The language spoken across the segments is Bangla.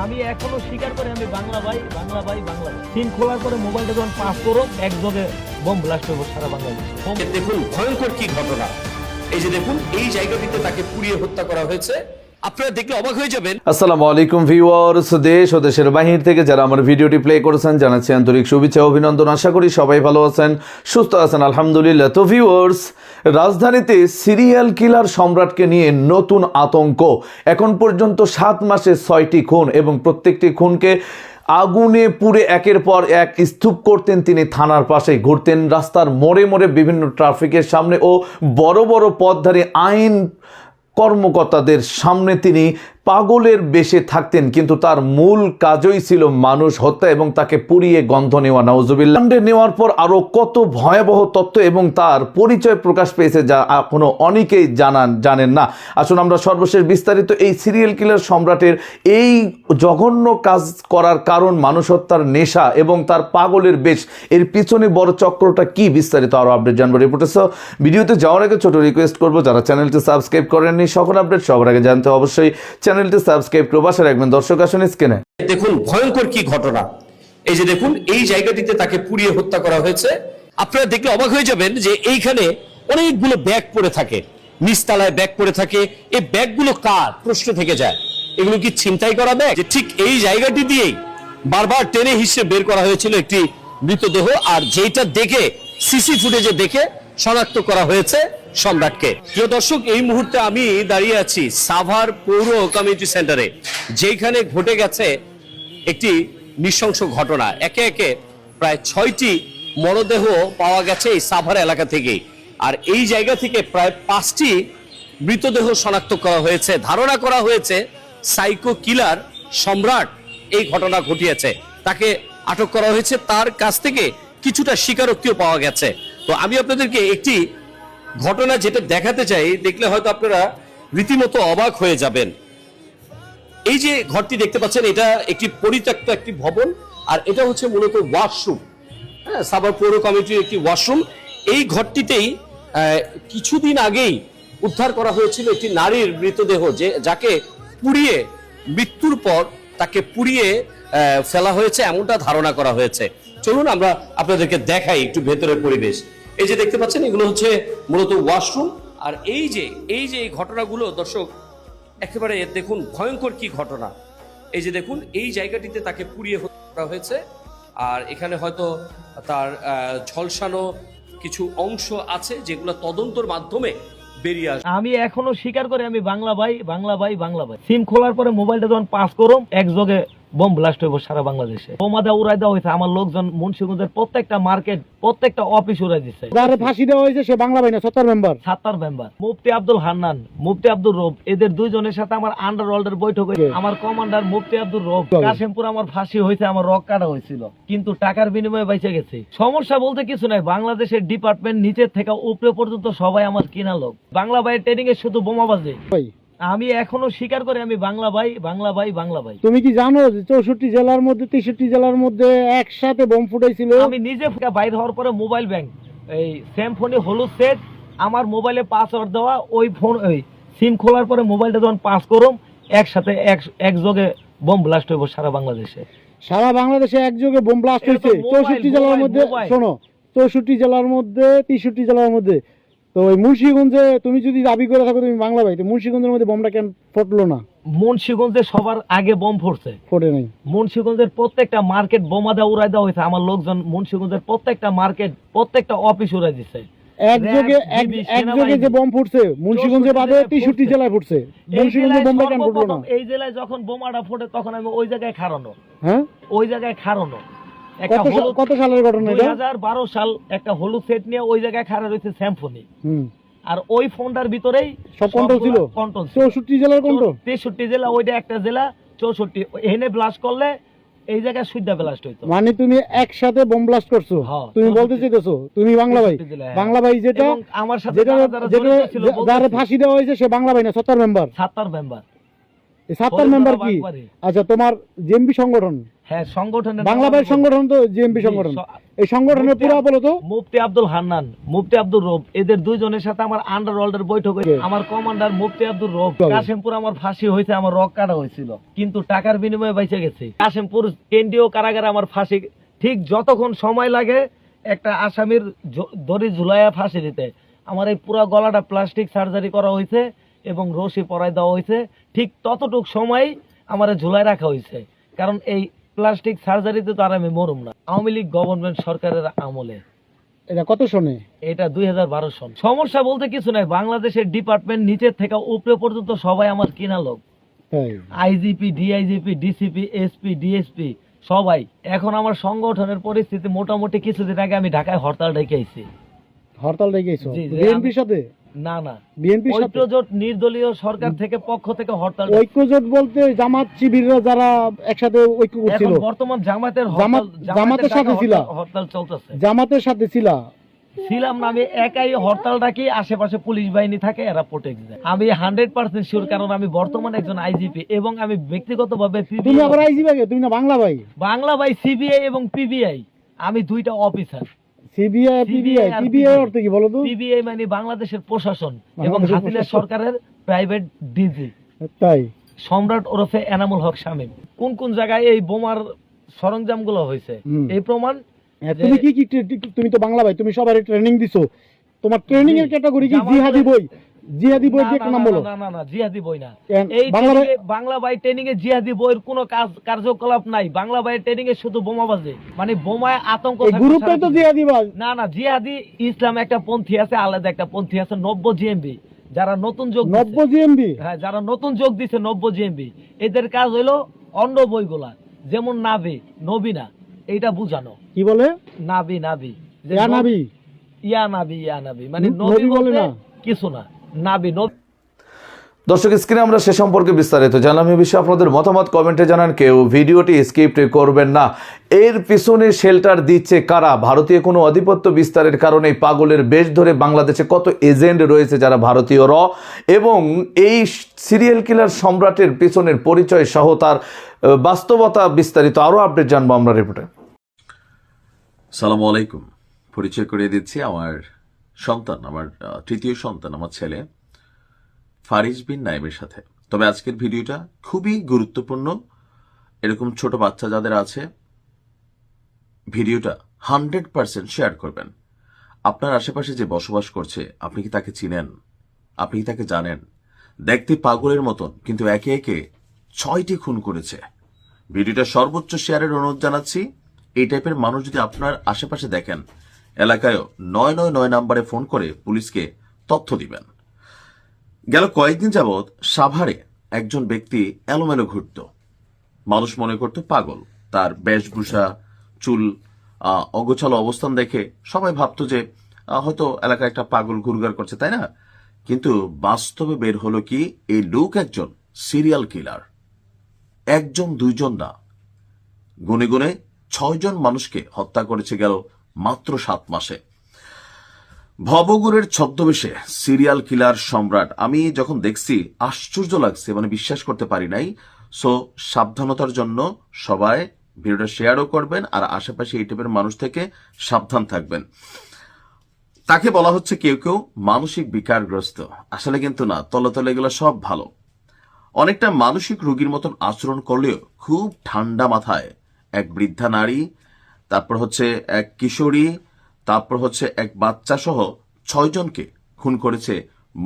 আমি এখনো স্বীকার করি আমি বাংলা ভাই। সিম খোলার পরে মোবাইলটা যখন পাস করো একযোগে বম ব্লাস্ট হবে সারা বাংলাদেশ। দেখুন ভয়ঙ্কর কি ঘটনা। এই যে দেখুন এই জায়গাটিতে তাকে পুড়িয়ে হত্যা করা হয়েছে। আপনারা দেখলে অবাক হয়ে যাবেন। আসসালামু আলাইকুম ভিউয়ার্স, দেশ ও দেশের বাহির থেকে যারা আমার ভিডিওটি প্লে করেছেন জানাচ্ছি আন্তরিক শুভেচ্ছা অভিনন্দন। আশা করি সবাই ভালো আছেন, সুস্থ আছেন, আলহামদুলিল্লাহ। তো ভিউয়ার্স, রাজধানীতে সিরিয়াল কিলার সম্রাটকে নিয়ে নতুন আতঙ্ক। এখন পর্যন্ত 7 মাসে 6টি খুন এবং প্রত্যেকটি খুনকে আগুনে পুড়ে একের পর এক স্তূপ করতেন তিনি। থানার পাশে ঘুরতেন, রাস্তার মোড়ে মোড়ে বিভিন্ন ট্রাফিকের সামনে ও বড় বড় পথধারী আইন কর্মকর্তাদের সামনে তিনি পাগলের বেশে থাকতেন, কিন্তু তার মূল কাজই ছিল মানুষ হত্যা এবং তাকে পুড়িয়ে গন্ধ নেওয়া। নাউজুবিল্লাহ। নেওয়ার পর আরো কত ভয়াবহ তথ্য এবং তার পরিচয় প্রকাশ পেয়েছে যা এখনো অনেকেই জানেন না। আসুন আমরা সর্বশেষ বিস্তারিত এই সিরিয়াল কিলার সম্রাটের এই জঘন্য কাজ করার কারণ, মানুষ হত্যার নেশা এবং তার পাগলের বেশ, এর পিছনে বড় চক্রটা কি, বিস্তারিত আরো আপডেট জানবো রিপোর্টে। ভিডিওতে যাওয়ার আগে ছোট রিকোয়েস্ট করবো, যারা চ্যানেলটি সাবস্ক্রাইব করেননি সকল আপডেট সবার আগে জানতে অবশ্যই চ্যানেলটি সাবস্ক্রাইব করে পাশে রাখবেন। দর্শক আসুন স্ক্রিনে দেখুন ভয়ঙ্কর কি ঘটনা। এই যে দেখুন এই জায়গাটিতে তাকে পুড়িয়ে হত্যা করা হয়েছে। আপনারা দেখলে অবাক হয়ে যাবেন যে এইখানে অনেকগুলো ব্যাগ পড়ে থাকে, নিচতলায় ব্যাগ পড়ে থাকে। এই ব্যাগগুলো কার প্রশ্ন থেকে যায়, এগুলো কি ছিনতাই করা ব্যাগ? যে ঠিক এই জায়গাটি দিয়েই বারবার টেনে হিসেবে বের করা হয়েছিল একটি মৃতদেহ, আর যেটা দেখে সিসি ফুটেজে দেখে শনাক্ত করা হয়েছে সম্রাটকে। প্রিয় দর্শক, এই মুহূর্তে আমি দাঁড়িয়ে আছি সাভার পৌর কমিউনিটি সেন্টারে, যেখানে ঘটে গেছে একটি নৃশংস ঘটনা। একে একে প্রায় 6টি মরদেহ পাওয়া গেছে এই সাভার এলাকা থেকেই, আর এই জায়গা থেকে প্রায় 5টি মৃতদেহ শনাক্ত করা হয়েছে। ধারণা করা হয়েছে সাইকো কিলার সম্রাট এই ঘটনা ঘটিয়েছে, তাকে আটক করা হয়েছে, তার কাছ থেকে কিছুটা স্বীকারোক্তিও পাওয়া গেছে। তো আমি আপনাদেরকে একটি ঘটনা যেটা দেখাতে চাই, দেখলে হয়তো আপনারা রীতিমতো অবাক হয়ে যাবেন। এই যে ঘরটি দেখতে পাচ্ছেন, এটা একটি পরিত্যক্ত একটি ভবন, আর এটা হচ্ছে মূলত ওয়াশরুম। হ্যাঁ, সাভার পৌর কমিটির একটি ওয়াশরুম। এই ঘরটিতেই কিছুদিন আগেই উদ্ধার করা হয়েছিল একটি নারীর মৃতদেহ, যাকে পুড়িয়ে মৃত্যুর পর তাকে পুড়িয়ে ফেলা হয়েছে এমনটা ধারণা করা হয়েছে। চলুন আমরা আপনাদেরকে দেখাই একটু ভেতরের পরিবেশ। এই যে দেখতে পাচ্ছেন, এগুলো হচ্ছে মূলত ওয়াশরুম। আর এই যে এই ঘটনাগুলো দর্শক একেবারে দেখুন ভয়ঙ্কর কি ঘটনা। এই যে দেখুন এই জায়গাটিতে তাকে পুড়িয়ে হত্যা করা হয়েছে, আর এখানে হয়তো তার ঝলসানো কিছু অংশ আছে যেগুলো তদন্তর মাধ্যমে বেরিয়ে আসবে। আমি এখনো স্বীকার করি আমি বাংলা ভাই। সিম খোলার পরে মোবাইলটা যখন পাস করো একযোগে বম ব্লাস্ট হইব সারা বাংলাদেশে। বোমা দেওয়া উড়াই দেওয়া হয়েছে। আমার লোকজন মুন্সিগঞ্জের প্রত্যেকটা মার্কেট, প্রত্যেকটা অফিস উড়াই দিচ্ছে। যারে ফাঁসি দেওয়া হয়েছে সে বাংলা ভাই না, ৭ মেম্বার মুফতি আব্দুল হান্নান, মুফতি আব্দুল রব, এদের দুইজনের সাথে আমার আন্ডারওয়ার্ল্ডের বৈঠক হয়েছে। আমার কমান্ডার মুফতি আব্দুল রব কাশিমপুর আমার ফাঁসি হয়েছে, আমার রক কাটা হয়েছিল, কিন্তু টাকার বিনিময়ে বেঁচে গেছে। সমস্যা বলতে কিছু নাই, বাংলাদেশের ডিপার্টমেন্ট নিচের থেকে উপরে পর্যন্ত সবাই আমার কিনা লোক। বাংলা ভাইয়ের ট্রেনিং এ শুধু বোমা বাজে। আমি এখনো স্বীকার করি আমি বাংলা ভাই। তুমি কি জানো 64 জেলার মধ্যে 63 জেলার মধ্যে একসাথে বোম ফুটাইছিল? আমি নিজে বাইরে হওয়ার পরে মোবাইল ব্যাংক, এই সেম ফোনে হলুদ সেট, আমার মোবাইলে পাসওয়ার্ড দেওয়া, ওই ফোন ওই সিম খোলার পরে মোবাইলটা যখন পাস করুম একসাথে একযোগে বম ব্লাস্ট হইব সারা বাংলাদেশে। সারা বাংলাদেশে একযোগে বোম ব্লাস্ট হয়েছে 64 জেলার মধ্যে। শোনো, 64 জেলার মধ্যে 63 জেলার মধ্যে। তো ওই মুন্সিগঞ্জে তুমি যদি দাবি করে থাকো তুমি বাংলা ভাই, তো মুন্সিগঞ্জের মধ্যে বোমটা কেন ফুটলো না? মুন্সিগঞ্জে সবার আগে বোম ফোটে নাই। মুন্সিগঞ্জের প্রত্যেকটা মার্কেট বোমা দেওয়া উড়াই দেওয়া হয়েছে। আমার লোকজন মুন্সিগঞ্জের প্রত্যেকটা মার্কেট, প্রত্যেকটা অফিস উড়াই দিচ্ছে। একযোগে যে বোম ফুটছে মুন্সিগঞ্জে বাদে 63 জেলায় ফুটছে। মুন্সিগঞ্জে বোমটা কেন ফুটলো না? এই জেলায় যখন বোমাটা ফোটে তখন আমি ওই জায়গায় খাড়ানো। হ্যাঁ, ওই জায়গায় খাড়ানো। কত সালের ঘটনা? 2012 সাল। একটা হলুদ সেট নিয়ে ওই জায়গায় খাড়া রয়েছে স্যামফোনি, আর ওই ফোনটার ভিতরেই সব কন্ট্রোল ছিল। 64 জেলার কন্ট্রোল, 63 জেলা, ওইটা একটা জেলা 64। এখানে ব্লাস্ট করলে এই জায়গায় সুদ্ধা ব্লাস্ট হইতো। মানে তুমি একসাথে বোম ব্লাস্ট করছো? তুমি বলতে চাইতেছো তুমি বাংলা ভাই? বাংলা ভাই যেটা আমার সাথে যারা ফাঁসি দেওয়া হয়েছে সে বাংলা ভাই না, 70 মেম্বার। 70 মেম্বার। এই 70 মেম্বার কি? আচ্ছা, তোমার জেএমবি সংগঠন হ্যাঁ, সংগঠনের বাংলা ভাইয়ের সংগঠন তো জিএমপি সংগঠন, এই সংগঠনের পুরো বলো তো। মুফতি আব্দুল হান্নান, মুফতি আব্দুর রব, এদের দুইজনের সাথে আমার আন্ডারওয়ার্ল্ডের বৈঠক হয়েছে। আমার কমান্ডার মুফতি আব্দুর রব, কাশিমপুর আমার ফাঁসি হয়েছে, আমার রক কাটা হয়েছিল, কিন্তু টাকার বিনিময়ে বেঁচে গেছে। কাশিমপুর কেন্দ্রীয় কারাগারে আমার ফাঁসি, ঠিক যতক্ষণ সময় লাগে একটা আসামির দড়ি ঝুলাইয়া ফাঁসি দিতে, আমার এই পুরো গলাটা প্লাস্টিক সার্জারি করা হয়েছে এবং রশি পরাই দেওয়া হয়েছে, ঠিক ততটুক সময় আমার ঝুলাই রাখা হয়েছে। কারণ এই প্লাস্টিক সার্জারিতে তো আর আমি মরুম না। আওয়ামী লীগ গভর্নমেন্ট সরকারের আমলে। এটা কত সনে? এটা 2012 সন। সমস্যা বলতে কিছু নাই, বাংলাদেশের ডিপার্টমেন্ট নিচের থেকে উপরে পর্যন্ত সবাই আমার কিনা লোক। IGP, DIGP, DCP, SP, DSP সবাই। এখন আমার সংগঠনের পরিস্থিতি মোটামুটি, কিছুদিন আগে আমি ঢাকায় হরতাল ডেকে আইছি। হরতাল ডেকেছো বিএনপির সাথে? না না, বিএনপির সাথে ঐক্যজোট নির্দলীয় সরকার থেকে পক্ষ থেকে হরতাল। ঐক্যজোট বলতে জামাত শিবিররা যারা একসাথে ঐক্য করছিল। এখন বর্তমান জামাতের জামাতের সাথে ছিল, হরতাল চলতেছে। জামাতের সাথে ছিলাম না, আমি একাই হরতাল ডাকি, আশেপাশে পুলিশ বাহিনী থাকে, এরা প্রোটেক্ট দেয়। আমি 100% শিওর, কারণ আমি বর্তমানে একজন আইজিপি এবং আমি ব্যক্তিগতভাবে তুমি আবার আইজিপি আগে, তুমি না বাংলা ভাই? বাংলা ভাই, সিবিআই এবং পিবিআই, আমি দুইটা অফিসার। সিবিআই পিবিআই, পিবিআই অর্থ কি বলো তো? পিবিআই মানে বাংলাদেশের প্রশাসন এবং হাসিনা সরকারের প্রাইভেট ডিজি। তাই সম্রাট ওরফে এনামুল হক শামীম। কোন কোন জায়গায় এই বোমার সরঞ্জামগুলো হয়েছে এই প্রমাণ। তুমি কি তুমি তো বাংলা ভাই, তুমি সবার ট্রেনিং দিছো, তোমার ট্রেনিং এর ক্যাটাগরি কি জিহাদি বই? জিহাদি বই কি একটা নাম বলো? না না না, জিহাদি বই না। এই বাংলা ভাই ট্রেনিং এ জিহাদি বইয়ের কোনো কার্যকলাপ নাই। বাংলা ভাই ট্রেনিং এ শুধু বোমাবাজি, মানে বোমায় আতঙ্ক। এই গ্রুপটাই তো জিহাদি বাজ। না না, জিহাদি ইসলাম একটা পন্থী আছে, আলাদা একটা পন্থী আছে, 90 জিএমবি, যারা নতুন যোগ 90 জিএমবি। হ্যাঁ, যারা নতুন যোগ দিছে 90 জিএমবি, এদের কাজ হলো অন্য বইগুলা, যেমন নাভি, নবীনা, এইটা বুঝানো। কি বলে? নাভি, নাভি, ইয়া নাভি, ইয়া নাভি, ইয়া নাভি, মানে নবী বলে না কিছু না, নাভি নবী। দর্শক, স্ক্রিনে আমরা সে সম্পর্কে বিস্তারিত জানলাম। এই বিষয়ে আপনাদের মতামত কমেন্টে জানান। কেউ ভিডিওটি স্কিপ করবেন না। এর পিছনে শেল্টার দিচ্ছে কারা? ভারতীয় কোনো আধিপত্য বিস্তারের কারণে পাগলের বেশ ধরে বাংলাদেশে কত এজেন্ট রয়েছে যারা ভারতীয় এবং এই সিরিয়াল কিলার সম্রাটের পিছনের পরিচয় সহ তার বাস্তবতা বিস্তারিত আরও আপডেট জানবো আমরা রিপোর্টে। সালামু আলাইকুম। পরিচয় করিয়ে দিচ্ছি আমার সন্তান, আমার তৃতীয় সন্তান, আমার ছেলে ফারিজ বিন নাইমের সাথে। তবে আজকের ভিডিওটা খুবই গুরুত্বপূর্ণ। এরকম ছোট বাচ্চা যাদের আছে, ভিডিওটা 100% শেয়ার করবেন। আপনার আশেপাশে যে বসবাস করছে, আপনি কি তাকে চিনেন? আপনি কি তাকে জানেন? দেখতে পাগলের মতন, কিন্তু একে একে 6টি খুন করেছে। ভিডিওটা সর্বোচ্চ শেয়ারের অনুরোধ জানাচ্ছি। এই টাইপের মানুষ যদি আপনার আশেপাশে দেখেন, এলাকায়ও 999 নাম্বারে ফোন করে পুলিশকে তথ্য দিবেন। গেল কয়েকদিন যাবৎ সাভারে একজন ব্যক্তি এলোমেলো ঘুরত, মানুষ মনে করত পাগল। তার বেশভূষা, চুল অগোছালো অবস্থান দেখে সবাই ভাবত যে হয়তো এলাকায় একটা পাগল ঘুরঘুর করছে, তাই না? কিন্তু বাস্তবে বের হলো কি, এই লোক একজন সিরিয়াল কিলার। একজন দুইজন না, গুনে গুনে 6 জন মানুষকে হত্যা করেছে গেল মাত্র 7 মাসে। ভবগুরের ছদ্মবেশে সিরিয়াল কিলার সম্রাট। আমি যখন দেখছি আশ্চর্য লাগছে, মানে বিশ্বাস করতে পারি নাই। সো সাবধানতার জন্য সবাই ভিডিওটা শেয়ারও করবেন, আর আশেপাশে এই টাইপের মানুষ থেকে সাবধান থাকবেন। তাকে বলা হচ্ছে কেউ কেউ মানসিক বিকারগ্রস্ত, আসলে কিন্তু না, তলে তলে এগুলো সব ভালো। অনেকটা মানসিক রোগীর মতন আচরণ করলেও খুব ঠান্ডা মাথায় এক বৃদ্ধা নারী, তারপর হচ্ছে এক কিশোরী, তারপর হচ্ছে এক বাচ্চা সহ 6 জনকে খুন করেছে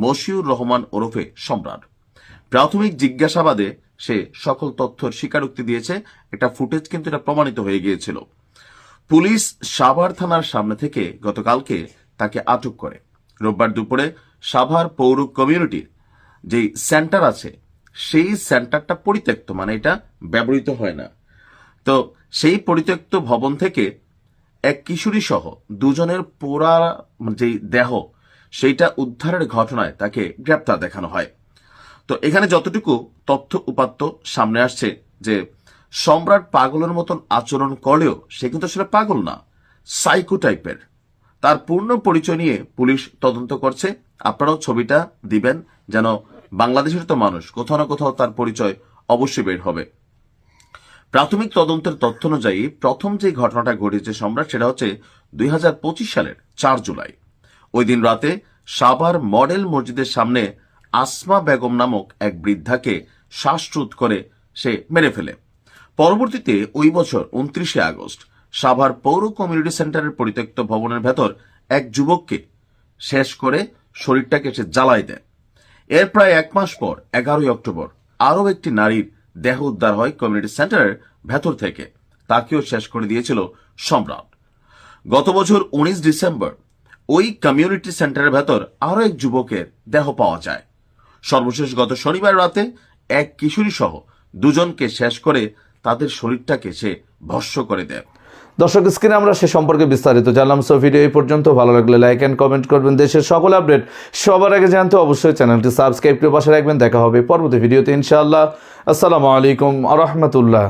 মশিউর রহমান ওরফে সম্রাট। প্রাথমিক জিজ্ঞাসাবাদে সে সকল তথ্যের স্বীকারোক্তি দিয়েছে। একটা ফুটেজ কিন্তু এটা প্রমাণিত হয়ে গিয়েছিল। পুলিশ সাভার থানার সামনে থেকে গতকালকে তাকে আটক করে। রোববার দুপুরে সাভার পৌর কমিউনিটির যে সেন্টার আছে, সেই সেন্টারটা পরিত্যক্ত, মানে এটা ব্যবহৃত হয় না। তো সেই পরিত্যক্ত ভবন থেকে এক কিশোরী সহ 2 জনের পোড়া যে দেহ, সেইটা উদ্ধারের ঘটনায় তাকে গ্রেপ্তার দেখানো হয়। তো এখানে যতটুকু তথ্য উপাত্ত সামনে আসছে যে সম্রাট পাগলের মতন আচরণ করলেও সে কিন্তু আসলে পাগল না, সাইকো টাইপের। তার পূর্ণ পরিচয় নিয়ে পুলিশ তদন্ত করছে। আপনারাও ছবিটা দিবেন, যেন বাংলাদেশের তো মানুষ, কোথাও না কোথাও তার পরিচয় অবশ্যই বের হবে। প্রাথমিক তদন্তের তথ্য অনুযায়ী প্রথম যে ঘটনাটা ঘটেছে সম্রাট, সেটা হচ্ছে 2025 সালের 4 জুলাই। ওই দিন রাতে সাভার মডেল মসজিদের সামনে আসমা বেগম নামক এক বৃদ্ধাকে শ্বাসরোধ করে সে মেরে ফেলে। পরবর্তীতে ওই বছর 29 আগস্ট সাভার পৌর কমিউনিটি সেন্টারের পরিত্যক্ত ভবনের ভেতর এক যুবককে শেষ করে শরীরটাকে সে জ্বালায় দেয়। এর প্রায় 1 মাস পর 11 অক্টোবর আরও একটি নারীর দেহ উদ্ধার হয় কমিউনিটি সেন্টারের ভেতর থেকে, তাকেও শেষ করে দিয়েছিল সম্রাট। গত বছর 19 ডিসেম্বর ওই কমিউনিটি সেন্টারের ভেতর আরও এক যুবকের দেহ পাওয়া যায়। সর্বশেষ গত শনিবার রাতে এক কিশোরী সহ 2 জনকে শেষ করে তাদের শরীরটাকে সে ভস্ম করে দেয়। দর্শক, স্ক্রিনে আমরা সে সম্পর্কে বিস্তারিত জানলাম। সো ভিডিও এই পর্যন্ত। ভালো লাগলে লাইক এন্ড কমেন্ট করবেন। দেশের সকল আপডেট সবার আগে জানতে অবশ্যই চ্যানেলটি সাবস্ক্রাইব করে পাশে রাখবেন। দেখা হবে পরবর্তী ভিডিওতে ইনশাআল্লাহ। আসসালামু আলাইকুম ওয়া রাহমাতুল্লাহ।